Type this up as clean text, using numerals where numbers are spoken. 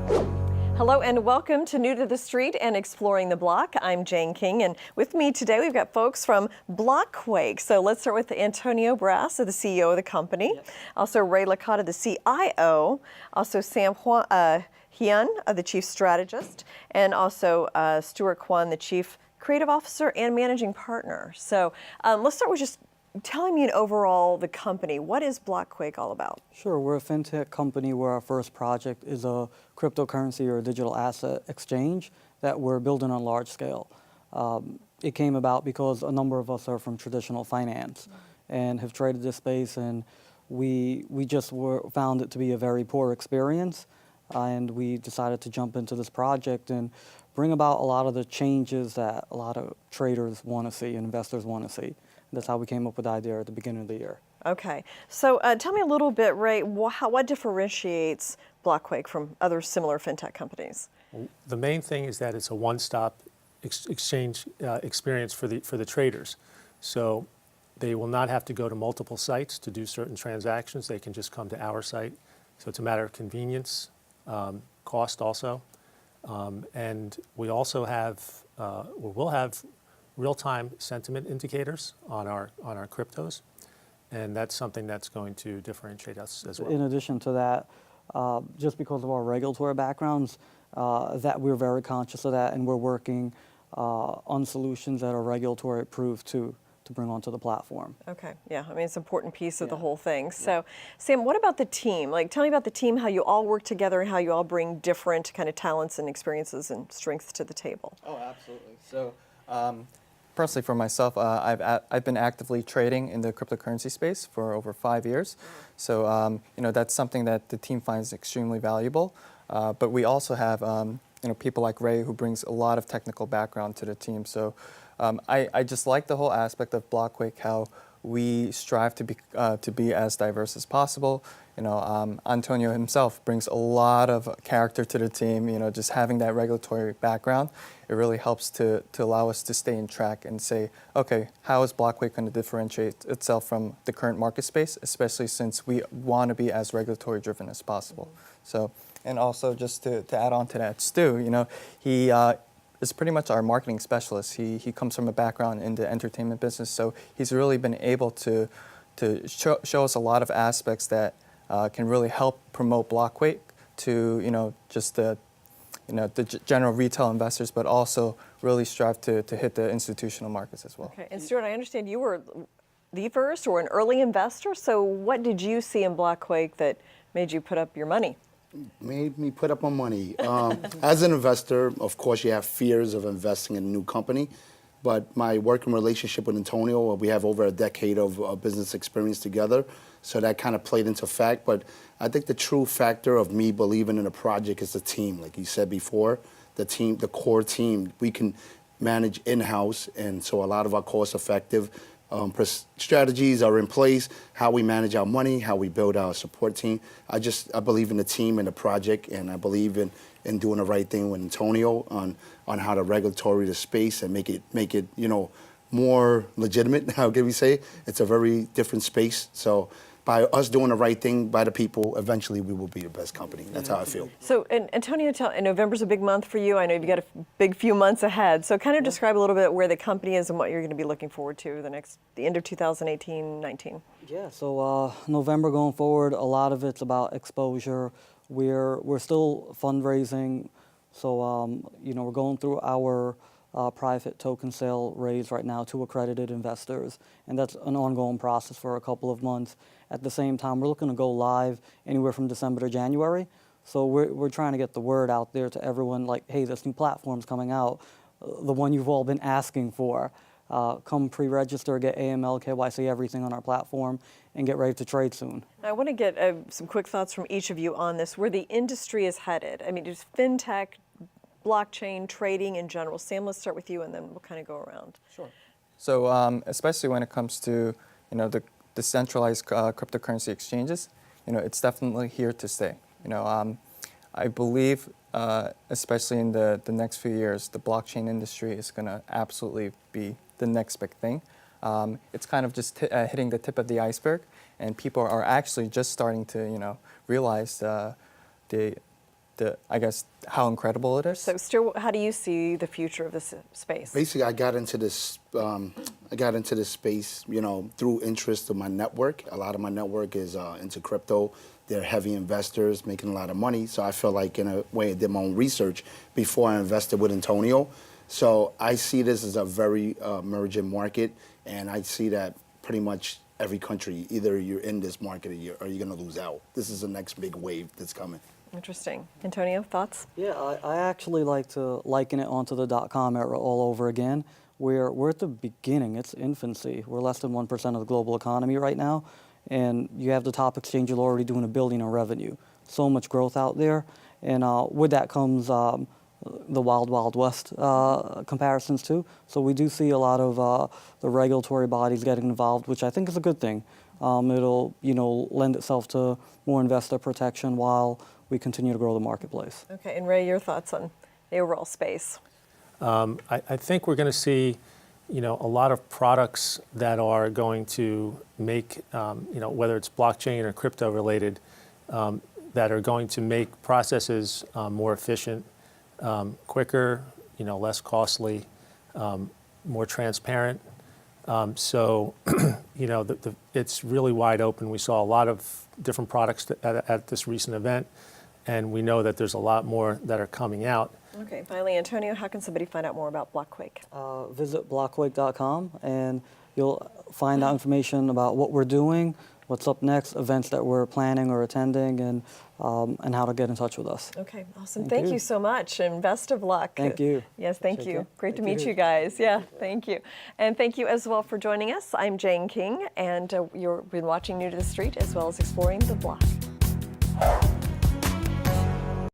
Hello and welcome to New to the Street and Exploring the Block. I'm Jane King, and with me today we've got folks from Blockquake. So let's start with Antonio Brasse, the CEO of the company. Yep. Also Ray Licato, the CIO. Also Sam Hyun, the Chief Strategist. And also Stuart Kwan, the Chief Creative Officer and Managing Partner. So let's start with just telling me overall the company. What is Blockquake all about? Sure, we're a fintech company where our first project is a cryptocurrency or a digital asset exchange that we're building on a large scale. It came about because a number of us are from traditional finance and have traded this space, and we just found it to be a very poor experience, and we decided to jump into this project and bring about a lot of the changes that a lot of traders want to see and investors want to see. That's how we came up with the idea at the beginning of the year. Okay, so tell me a little bit, Ray, what differentiates Blockquake from other similar fintech companies? Well, the main thing is that it's a one-stop exchange experience for the traders. So they will not have to go to multiple sites to do certain transactions. They can just come to our site. So it's a matter of convenience, cost also, and we also have, we'll have real-time sentiment indicators on our cryptos, and that's something that's going to differentiate us as well. In addition to that, just because of our regulatory backgrounds, that we're very conscious of that, and we're working on solutions that are regulatory approved to bring onto the platform. Okay, yeah, I mean, it's an important piece of the whole thing. So, Sam, what about the team? Like, tell me about the team, how you all work together and how you all bring different kind of talents and experiences and strengths to the table. Oh, absolutely. So, personally, for myself, I've been actively trading in the cryptocurrency space for over 5 years. So, that's something that the team finds extremely valuable. But we also have, people like Ray who brings a lot of technical background to the team. So, I just like the whole aspect of Blockquake, how we strive to be as diverse as possible. Antonio himself brings a lot of character to the team. Just having that regulatory background, it really helps to allow us to stay in track and say, okay, how is Blockquake going to differentiate itself from the current market space, especially since we want to be as regulatory driven as possible. So, and also just to add on to that, Stu, he is pretty much our marketing specialist. He comes from a background in the entertainment business, so he's really been able to show us a lot of aspects that can really help promote Blockquake to just the general retail investors, but also really strive to hit the institutional markets as well. Okay, and Stuart, I understand you were the first or an early investor. So what did you see in Blockquake that made you put up your money? Made me put up my money. As an investor, of course, you have fears of investing in a new company. But my working relationship with Antonio, we have over a decade of business experience together. So that kind of played into fact. But I think the true factor of me believing in a project is the team. Like you said before, the team, the core team, we can manage in-house. And so a lot of our cost-effective strategies are in place, how we manage our money, how we build our support team. I believe in the team and the project, and I believe in doing the right thing with Antonio on how to regulatory the space and make it more legitimate. How can we say? It's a very different space. So by us doing the right thing by the people, eventually we will be the best company. That's how I feel. So, and Antonio, November's a big month for you. I know you've got a big few months ahead. So kind of describe a little bit where the company is and what you're going to be looking forward to the end of 2018-19. Yeah, so November going forward, a lot of it's about exposure. We're still fundraising, so we're going through our private token sale raise right now to accredited investors, and that's an ongoing process for a couple of months. At the same time, we're looking to go live anywhere from December to January, so we're trying to get the word out there to everyone, like, hey, this new platform's coming out, the one you've all been asking for. Come pre-register, get AML, KYC, everything on our platform, and get ready to trade soon. I want to get some quick thoughts from each of you on this, where the industry is headed. I mean, just fintech, blockchain, trading in general. Sam, let's start with you, and then we'll kind of go around. Sure. So especially when it comes to the decentralized cryptocurrency exchanges, it's definitely here to stay. I believe, especially in the next few years, the blockchain industry is going to absolutely be the next big thing. It's kind of just hitting the tip of the iceberg, and people are actually just starting to realize the I guess, how incredible it is. So, Stuart, how do you see the future of this space? Basically, I got into this. I got into this space, through interest of my network. A lot of my network is into crypto. They're heavy investors making a lot of money. So I feel like, in a way, I did my own research before I invested with Antonio. So I see this as a very emerging market, and I see that pretty much every country, either you're in this market or you're going to lose out. This is the next big wave that's coming. Interesting. Antonio, thoughts? Yeah, I actually like to liken it onto the .com era all over again. We're at the beginning, it's infancy. We're less than 1% of the global economy right now, and you have the top exchange already doing $1 billion in revenue. So much growth out there, and with that comes the wild, wild west comparisons too. So we do see a lot of the regulatory bodies getting involved, which I think is a good thing. It'll lend itself to more investor protection while we continue to grow the marketplace. Okay, and Ray, your thoughts on the overall space? I think we're going to see, a lot of products that are going to make, whether it's blockchain or crypto related, that are going to make processes more efficient, quicker, less costly, more transparent. So, it's really wide open. We saw a lot of different products at this recent event, and we know that there's a lot more that are coming out. Okay, finally, Antonio, how can somebody find out more about Blockquake? Visit blockquake.com, and you'll find out information about what we're doing, what's up next, events that we're planning or attending, and how to get in touch with us. Okay, awesome. Thank you so much, and best of luck. Thank you. Yes, thank Take you. care. Great to Thank meet you. you guys. Yeah, thank you. And thank you as well for joining us. I'm Jane King, and you've been watching New to the Street as well as Exploring the Block.